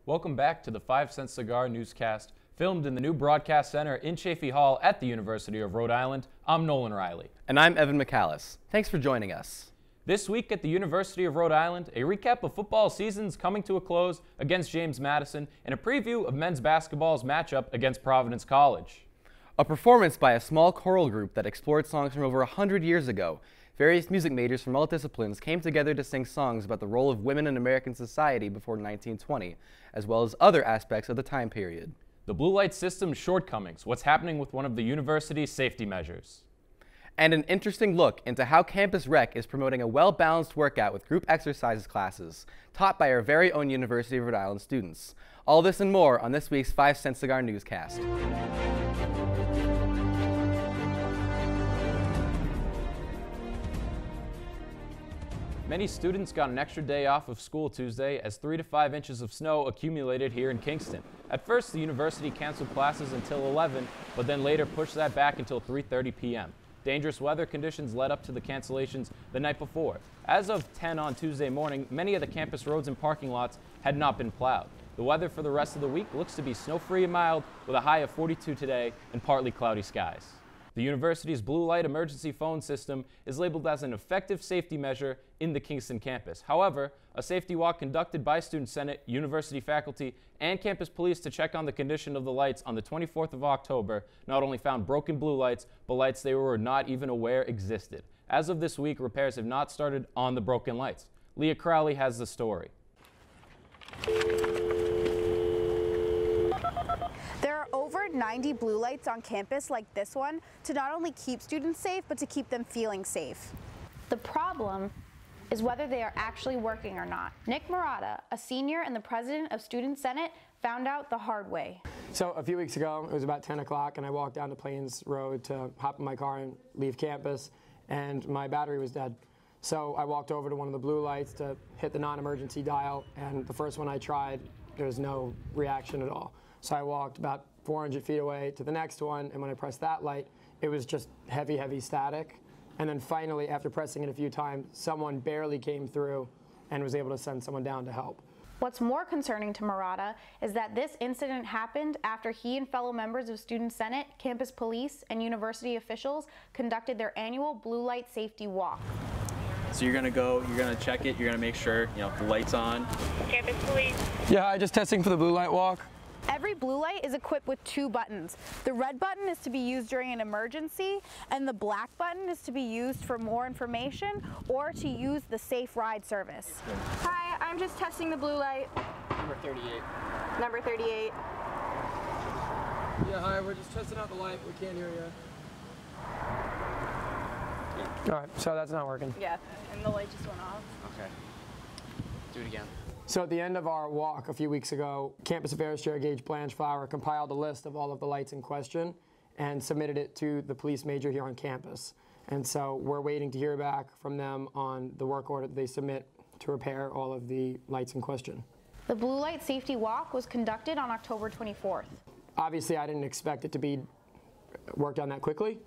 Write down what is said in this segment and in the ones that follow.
Welcome back to the 5 Cent Cigar Newscast, filmed in the new Broadcast Center in Chafee Hall at the University of Rhode Island. I'm Nolan Riley. And I'm Evan McAlice. Thanks for joining us. This week at the University of Rhode Island, a recap of football seasons coming to a close against James Madison and a preview of men's basketball's matchup against Providence College. A performance by a small choral group that explored songs from over 100 years ago. Various music majors from all disciplines came together to sing songs about the role of women in American society before 1920, as well as other aspects of the time period. The blue light system's shortcomings, what's happening with one of the university's safety measures. And an interesting look into how Campus Rec is promoting a well-balanced workout with group exercises classes taught by our very own University of Rhode Island students. All this and more on this week's 5 Cent Cigar Newscast. Many students got an extra day off of school Tuesday as 3 to 5 inches of snow accumulated here in Kingston. At first, the university canceled classes until 11, but then later pushed that back until 3:30 p.m. Dangerous weather conditions led up to the cancellations the night before. As of 10 on Tuesday morning, many of the campus roads and parking lots had not been plowed. The weather for the rest of the week looks to be snow-free and mild with a high of 42 today and partly cloudy skies. The university's blue light emergency phone system is labeled as an effective safety measure in the Kingston campus. However, a safety walk conducted by Student Senate, university faculty, and campus police to check on the condition of the lights on the 24th of October not only found broken blue lights, but lights they were not even aware existed. As of this week, repairs have not started on the broken lights. Leah Crowley has the story. There are over 90 blue lights on campus like this one to not only keep students safe, but to keep them feeling safe. The problem is whether they are actually working or not. Nick Marotta, a senior and the president of Student Senate, found out the hard way. So a few weeks ago, it was about 10 o'clock, and I walked down to Plains Road to hop in my car and leave campus, and my battery was dead. So I walked over to one of the blue lights to hit the non-emergency dial, and the first one I tried, there was no reaction at all. So I walked about 400 feet away to the next one, and when I pressed that light, it was just heavy, heavy static. And then finally, after pressing it a few times, someone barely came through and was able to send someone down to help. What's more concerning to Marotta is that this incident happened after he and fellow members of Student Senate, campus police, and university officials conducted their annual blue light safety walk. So you're gonna go, you're gonna check it, you're gonna make sure, the light's on. Campus police. Yeah, I just testing for the blue light walk. Every blue light is equipped with 2 buttons. The red button is to be used during an emergency, and the black button is to be used for more information or to use the safe ride service. Hi, I'm just testing the blue light. Number 38. Number 38. Yeah, hi, we're just testing out the light. We can't hear you. All right, so that's not working. Yeah, and the light just went off. Okay. Do it again. So at the end of our walk a few weeks ago, Campus Affairs Chair Gage Blanchflower compiled a list of all of the lights in question and submitted it to the police major here on campus. And so we're waiting to hear back from them on the work order that they submit to repair all of the lights in question. The blue light safety walk was conducted on October 24th. Obviously, I didn't expect it to be worked on that quickly,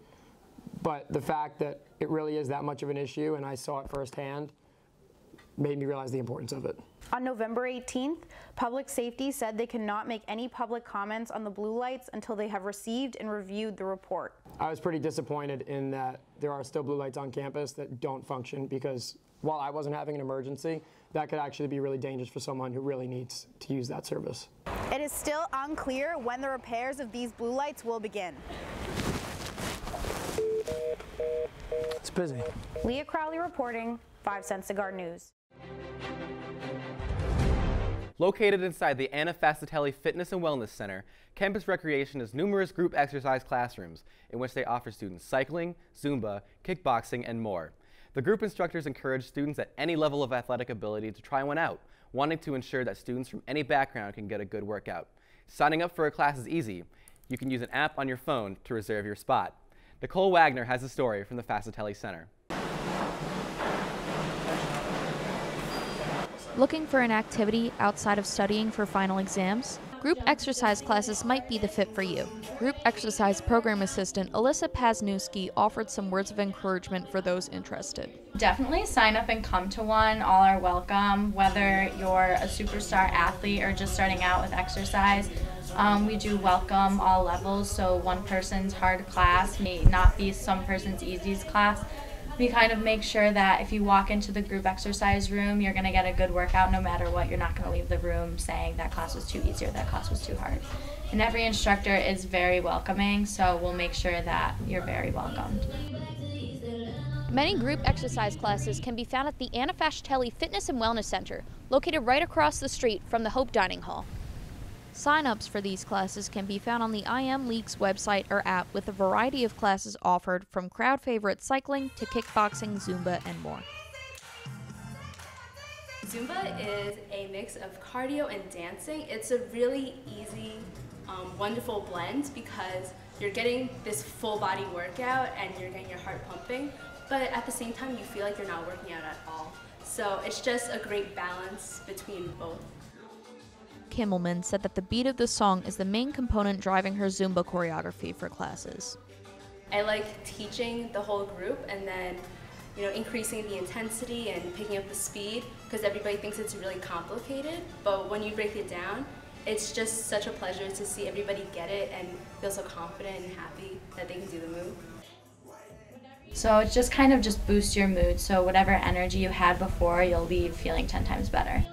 but the fact that it really is that much of an issue and I saw it firsthand made me realize the importance of it. On November 18th, Public Safety said they cannot make any public comments on the blue lights until they have received and reviewed the report. I was pretty disappointed in that there are still blue lights on campus that don't function because while I wasn't having an emergency, that could actually be really dangerous for someone who really needs to use that service. It is still unclear when the repairs of these blue lights will begin. It's busy. Leah Crowley reporting, 5 Cent Cigar News. Located inside the Anna Fascitelli Fitness and Wellness Center, Campus Recreation has numerous group exercise classrooms in which they offer students cycling, Zumba, kickboxing, and more. The group instructors encourage students at any level of athletic ability to try one out, wanting to ensure that students from any background can get a good workout. Signing up for a class is easy. You can use an app on your phone to reserve your spot. Nicole Wagner has a story from the Fascitelli Center. Looking for an activity outside of studying for final exams? group exercise classes might be the fit for you. Group exercise program assistant Alyssa Pasnewski offered some words of encouragement for those interested. Definitely sign up and come to one. All are welcome, whether you're a superstar athlete or just starting out with exercise. We do welcome all levels, so one person's hard class may not be some person's easiest class. We kind of make sure that if you walk into the group exercise room, you're going to get a good workout no matter what. You're not going to leave the room saying that class was too easy or that class was too hard. And every instructor is very welcoming, so we'll make sure that you're very welcomed. Many group exercise classes can be found at the Anna Fascitelli Fitness and Wellness Center, located right across the street from the Hope Dining Hall. Sign-ups for these classes can be found on the IM League's website or app, with a variety of classes offered, from crowd favorite cycling to kickboxing, Zumba, and more. Zumba is a mix of cardio and dancing. It's a really easy, wonderful blend because you're getting this full body workout and you're getting your heart pumping, but at the same time you feel like you're not working out at all. So it's just a great balance between both. Kimmelman said that the beat of the song is the main component driving her Zumba choreography for classes. I like teaching the whole group and then, increasing the intensity and picking up the speed, because everybody thinks it's really complicated, but when you break it down, it's just such a pleasure to see everybody get it and feel so confident and happy that they can do the move. So it just kind of just boosts your mood, so whatever energy you had before, you'll be feeling 10 times better.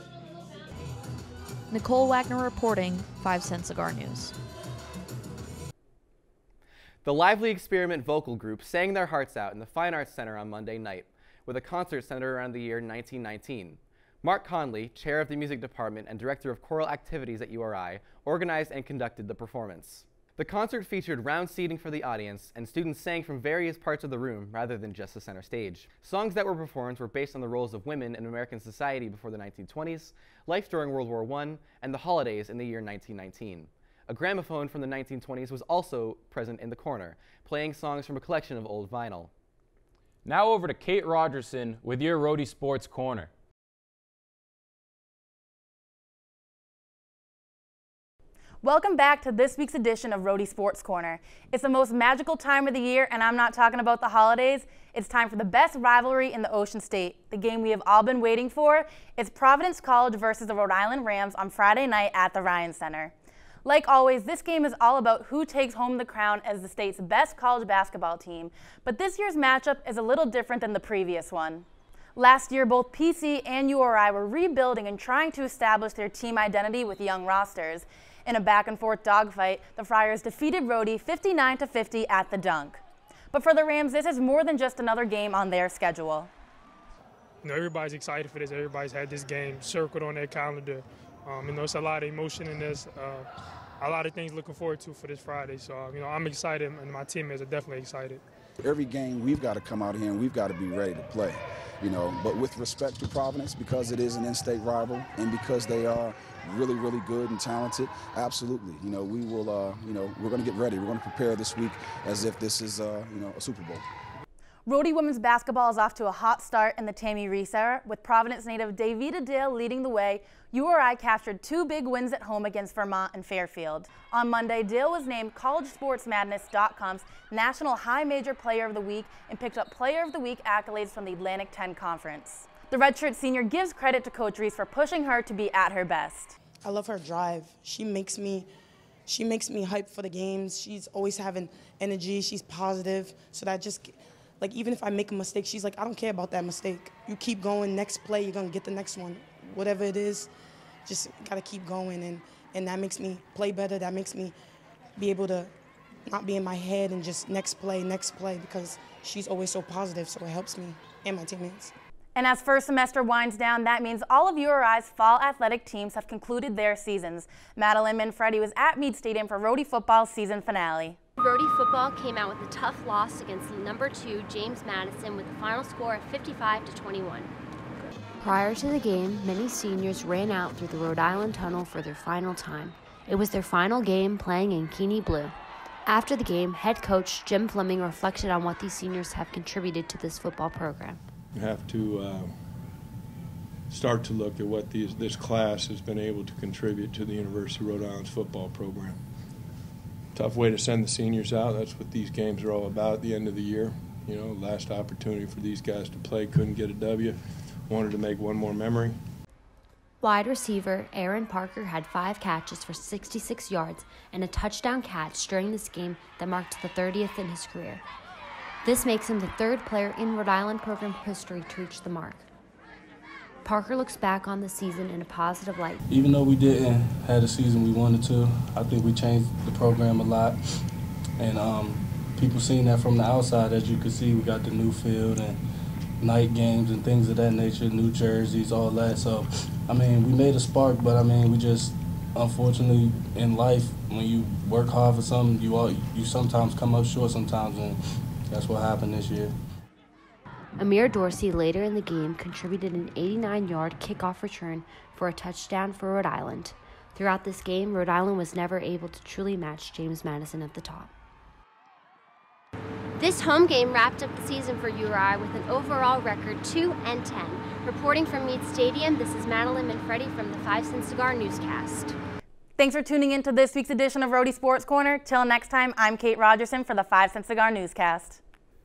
Nicole Wagner reporting, 5 Cent Cigar News. The Lively Experiment vocal group sang their hearts out in the Fine Arts Center on Monday night, with a concert centered around the year 1919. Mark Conley, chair of the music department and director of choral activities at URI, organized and conducted the performance. The concert featured round seating for the audience, and students sang from various parts of the room rather than just the center stage. Songs that were performed were based on the roles of women in American society before the 1920s, life during World War I, and the holidays in the year 1919. A gramophone from the 1920s was also present in the corner, playing songs from a collection of old vinyl. Now over to Kate Rogerson with your Rhody Sports Corner. Welcome back to this week's edition of Rhody Sports Corner. It's the most magical time of the year, and I'm not talking about the holidays. It's time for the best rivalry in the Ocean State, the game we have all been waiting for. It's Providence College versus the Rhode Island Rams on Friday night at the Ryan Center. Like always, this game is all about who takes home the crown as the state's best college basketball team, but this year's matchup is a little different than the previous one. Last year, both PC and URI were rebuilding and trying to establish their team identity with young rosters. In a back-and-forth dogfight, the Friars defeated Rhody 59-50 at the Dunk. But for the Rams, this is more than just another game on their schedule. Everybody's excited for this. Everybody's had this game circled on their calendar. It's a lot of emotion in this, a lot of things looking forward to for this Friday. So, I'm excited, and my teammates are definitely excited. Every game, we've got to come out here and we've got to be ready to play. But with respect to Providence, because it is an in-state rival and because they are really, really good and talented, absolutely. We will, we're going to get ready. We're going to prepare this week as if this is, a Super Bowl. Rhody women's basketball is off to a hot start in the Tammy Reese era, with Providence native Davida leading the way. URI captured 2 big wins at home against Vermont and Fairfield. On Monday, Dale was named CollegeSportsMadness.com's National High Major Player of the Week and picked up Player of the Week accolades from the Atlantic 10 Conference. The redshirt senior gives credit to Coach Reese for pushing her to be at her best. I love her drive. She makes me hyped for the games. She's always having energy. She's positive. So that just, even if I make a mistake, she's like, I don't care about that mistake. You keep going. Next play, you're going to get the next one. Whatever it is, just got to keep going. And that makes me play better. That makes me be able to not be in my head and just next play, because she's always so positive. So it helps me and my teammates. And as first semester winds down, that means all of URI's fall athletic teams have concluded their seasons. Madelene Manfredi was at Meade Stadium for Rhody football's season finale. Rhody football came out with a tough loss against number 2 James Madison with a final score of 55-21. Prior to the game, many seniors ran out through the Rhode Island Tunnel for their final time. It was their final game playing in Keeney Blue. After the game, head coach Jim Fleming reflected on what these seniors have contributed to this football program. You have to start to look at what this class has been able to contribute to the University of Rhode Island's football program. Tough way to send the seniors out. That's what these games are all about at the end of the year. You know, last opportunity for these guys to play, couldn't get a W. Wanted to make one more memory. Wide receiver Aaron Parker had 5 catches for 66 yards and a touchdown catch during this game that marked the 30th in his career. This makes him the 3rd player in Rhode Island program history to reach the mark. Parker looks back on the season in a positive light. Even though we didn't have the season we wanted to, I think we changed the program a lot. And people seeing that from the outside, as you can see, we got the new field and night games and things of that nature, new jerseys, all that. So, I mean, we made a spark, but I mean, we just, unfortunately, in life, when you work hard for something, you sometimes come up short sometimes, and that's what happened this year. Amir Dorsey later in the game contributed an 89-yard kickoff return for a touchdown for Rhode Island. Throughout this game, Rhode Island was never able to truly match James Madison at the top. This home game wrapped up the season for URI with an overall record 2-10. Reporting from Meade Stadium, this is Madelene Manfredi from the 5 Cent Cigar Newscast. Thanks for tuning in to this week's edition of Rhody Sports Corner. Till next time, I'm Kate Rogerson for the 5 Cent Cigar Newscast.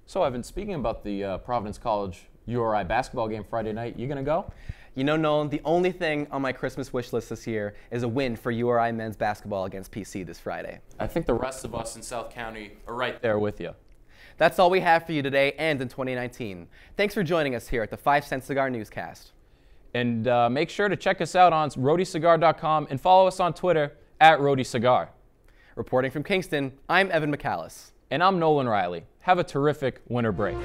So, Evan, speaking about the Providence College URI basketball game Friday night, you going to go? You know, Nolan, the only thing on my Christmas wish list this year is a win for URI men's basketball against PC this Friday. I think the rest of us in South County are right there with you. That's all we have for you today and in 2019. Thanks for joining us here at the 5 Cent Cigar Newscast. And make sure to check us out on RhodyCigar.com and follow us on Twitter at RhodyCigar. Reporting from Kingston, I'm Evan McAlice. And I'm Nolan Riley. Have a terrific winter break.